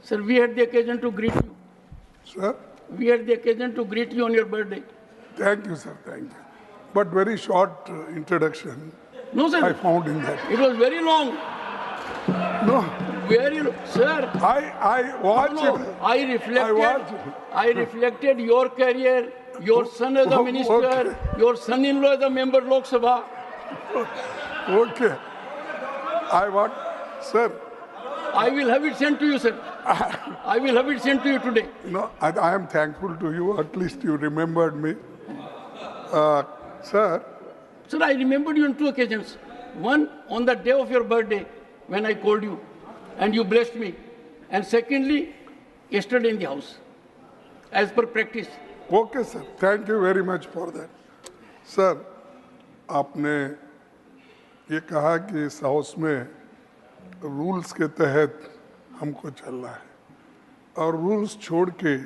Sir, we had the occasion to greet you. Sir, We had the occasion to greet you on your birthday. thank you, sir, thank you. But very short introduction No, sir. I found in that. It was very long. No, Sir. I watched No, it. I reflected your career, your son as a Okay. minister, your son-in-law as a member of Lok Sabha. Okay. I want, sir, I will have it sent to you, sir. I will have it sent to you today. no, I am thankful to you. At least you remembered me. Sir, Sir, I remembered you on two occasions. One, on the day of your birthday, when I called you, and you blessed me. And secondly, yesterday in the house, as per practice. okay, sir. Thank you very much for that. Sir, आपने ये कहा कि इस house में rules के तहत हमको चलना है और रूल्स छोड़ के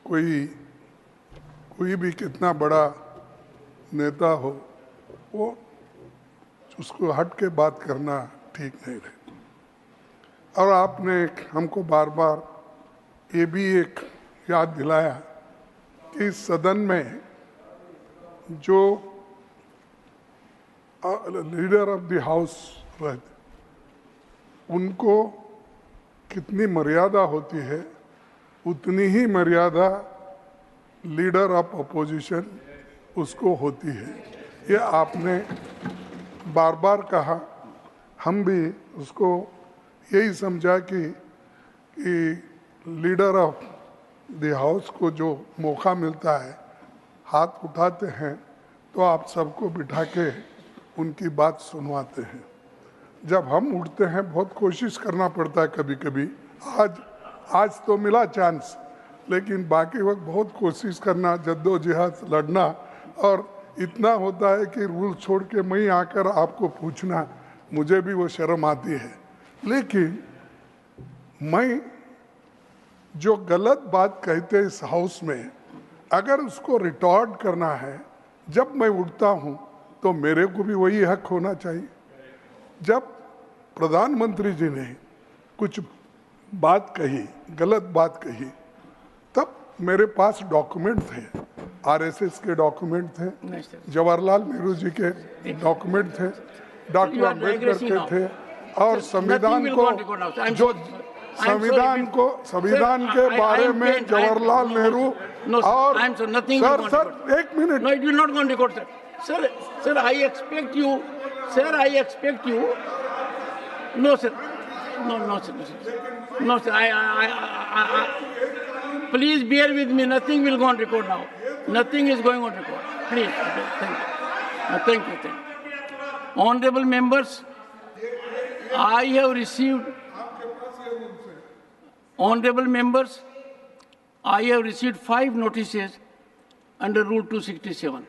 कोई भी कितना बड़ा नेता हो वो उसको हट के बात करना ठीक नहीं रहता। और आपने हमको बार बार ये भी एक याद दिलाया कि सदन में जो लीडर ऑफ द हाउस रहते उनको कितनी मर्यादा होती है उतनी ही मर्यादा लीडर ऑफ अपोजिशन उसको होती है। ये आपने बार बार कहा, हम भी उसको यही समझा कि लीडर ऑफ द हाउस को जो मौका मिलता है हाथ उठाते हैं तो आप सबको बिठा के उनकी बात सुनवाते हैं। जब हम उठते हैं बहुत कोशिश करना पड़ता है कभी कभी, आज तो मिला चांस, लेकिन बाकी वक्त बहुत कोशिश करना, जद्दोजहद लड़ना, और इतना होता है कि रूल छोड़ के मैं आकर आपको पूछना मुझे भी वो शर्म आती है। लेकिन मैं जो गलत बात कहते इस हाउस में अगर उसको रिटॉर्ड करना है, जब मैं उठता हूँ तो मेरे को भी वही हक होना चाहिए। जब प्रधानमंत्री जी ने कुछ बात कही, गलत बात कही, तब मेरे पास डॉक्यूमेंट थे, आरएसएस के डॉक्यूमेंट थे, जवाहरलाल नेहरू जी के डॉक्यूमेंट थे, डॉक्टर अम्बेडकर के थे, और संविधान के बारे में जवाहरलाल नेहरू और सर एक minute. No, it will not go on record, sir. Sir, I expect you. Sir, I expect you. No, sir. No, sir. No, sir. Please bear with me. Nothing will go on record now. Nothing is going on record. Please. Okay, thank you. Honorable members, I have received. Honorable members, I have received 5 notices under Rule 267.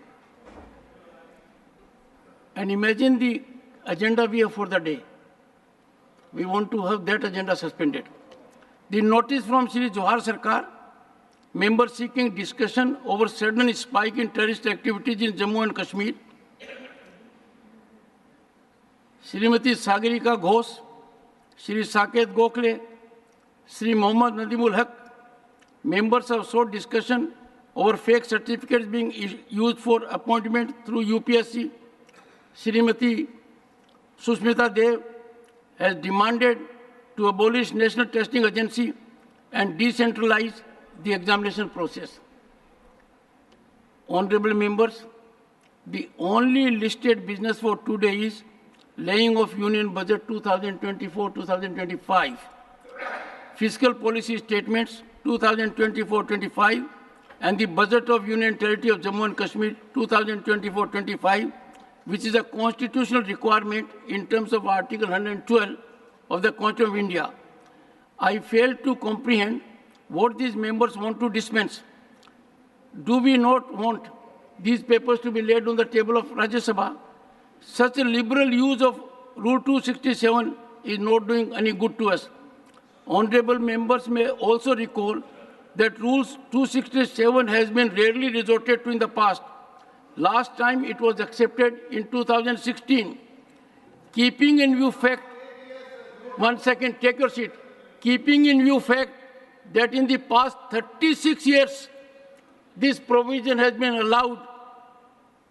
And imagine the agenda we have for the day. We want to have that agenda suspended. The notice from Shri Johar Sarkar, member seeking discussion over sudden spike in terrorist activities in Jammu and Kashmir. Srimati Sagarika Ghosh, Shri Saket Gokhale, Shri Mohammad Nadimul Haq, members have sought discussion over fake certificates being used for appointment through UPSC. Srimati Susmita Dev has demanded to abolish National Testing Agency and decentralize the examination process. Honorable members, the only listed business for today is laying of Union Budget 2024-2025, Fiscal Policy Statements 2024-25, and the Budget of Union Territory of Jammu and Kashmir 2024-25, which is a constitutional requirement in terms of Article 112 of the Constitution of India. I fail to comprehend what these members want to dispense. Do we not want these papers to be laid on the table of Rajya Sabha? Such a liberal use of Rule 267 is not doing any good to us. Honorable members may also recall that Rule 267 has been rarely resorted to in the past. Last time it was accepted in 2016. Keeping in view fact, 1 second, take your seat. keeping in view fact that in the past 36 years, this provision has been allowed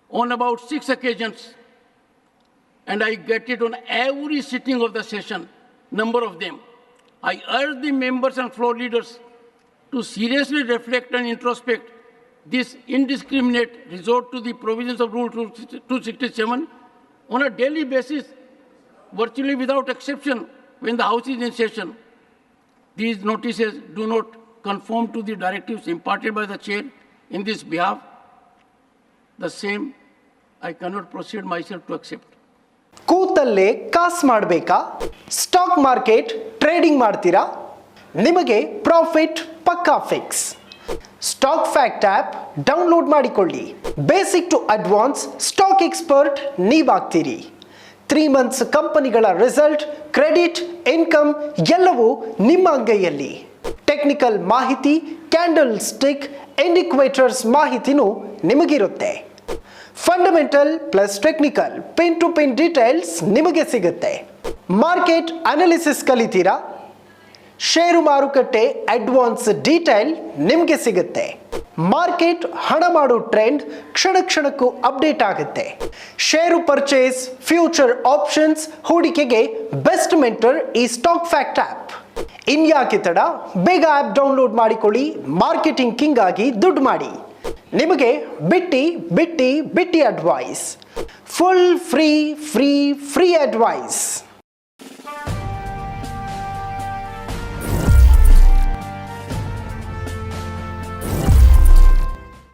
on about 6 occasions, and I get it on every sitting of the session, number of them. I urge the members and floor leaders to seriously reflect and introspect this indiscriminate resort to the provisions of Rule 267 on a daily basis, virtually without exception, when the House is in session. These notices do not conform to the directives imparted by the chair in this behalf. The same I cannot proceed myself to accept. ಕೂತಲ್ಲೇ ಕಾಸು ಮಾಡಬೇಕಾ? Stock market trading ಮಾಡ್ತೀರಾ? ನಿಮಗೆ profit ಪಕ್ಕಾ fix. Stock fact app download ಮಾಡಿಕೊಳ್ಳಿ. Basic to advance stock expert ನೀವಾಗ್ತೀರಿ. 3 months ಕಂಪನಿಗಳ result, credit, income ಎಲ್ಲವೂ ನಿಮ್ಮ ಅಂಗೈಯಲ್ಲಿ. ಟೆಕ್ನಿಕಲ್ ಮಾಹಿತಿ, ಕ್ಯಾಂಡಲ್ ಸ್ಟಿಕ್, ಇಂಡಿಕೇಟರ್ಸ್ ಮಾಹಿತಿನೂ ನಿಮಗಿರುತ್ತೆ. Fundamental plus technical pin to pin details ನಿಮಗೆ ಸಿಗುತ್ತೆ. Market analysis ಕಲಿತೀರಾ? ಷೇರು ಮಾರುಕಟ್ಟೆ ಅಡ್ವಾನ್ಸ್ ಡೀಟೇಲ್ ನಿಮಗೆ ಸಿಗುತ್ತೆ. ಮಾರ್ಕೆಟ್ ಹಣ ಮಾಡೋ ಟ್ರೆಂಡ್ ಕ್ಷಣ ಕ್ಷಣಕ್ಕೂ ಅಪ್ಡೇಟ್ ಆಗುತ್ತೆ. ಷೇರು ಪರ್ಚೇಸ್, ಫ್ಯೂಚರ್ ಆಪ್ಷನ್ಸ್, ಹೂಡಿಕೆಗೆ ಬೆಸ್ಟ್ ಮೆಂಟರ್ ಈ ಸ್ಟಾಕ್ ಫ್ಯಾಕ್ಟ್ ಆ್ಯಪ್. ಇನ್ಯಾಕೆ ತಡ, ಬೇಗ ಆ್ಯಪ್ ಡೌನ್ಲೋಡ್ ಮಾಡಿಕೊಳ್ಳಿ. ಮಾರ್ಕೆಟಿಂಗ್ ಕಿಂಗ್ ಆಗಿ ದುಡ್ಡು ಮಾಡಿ. ನಿಮಗೆ ಬಿಟ್ಟಿ ಅಡ್ವೈಸ್, ಫುಲ್ ಫ್ರೀ ಅಡ್ವೈಸ್.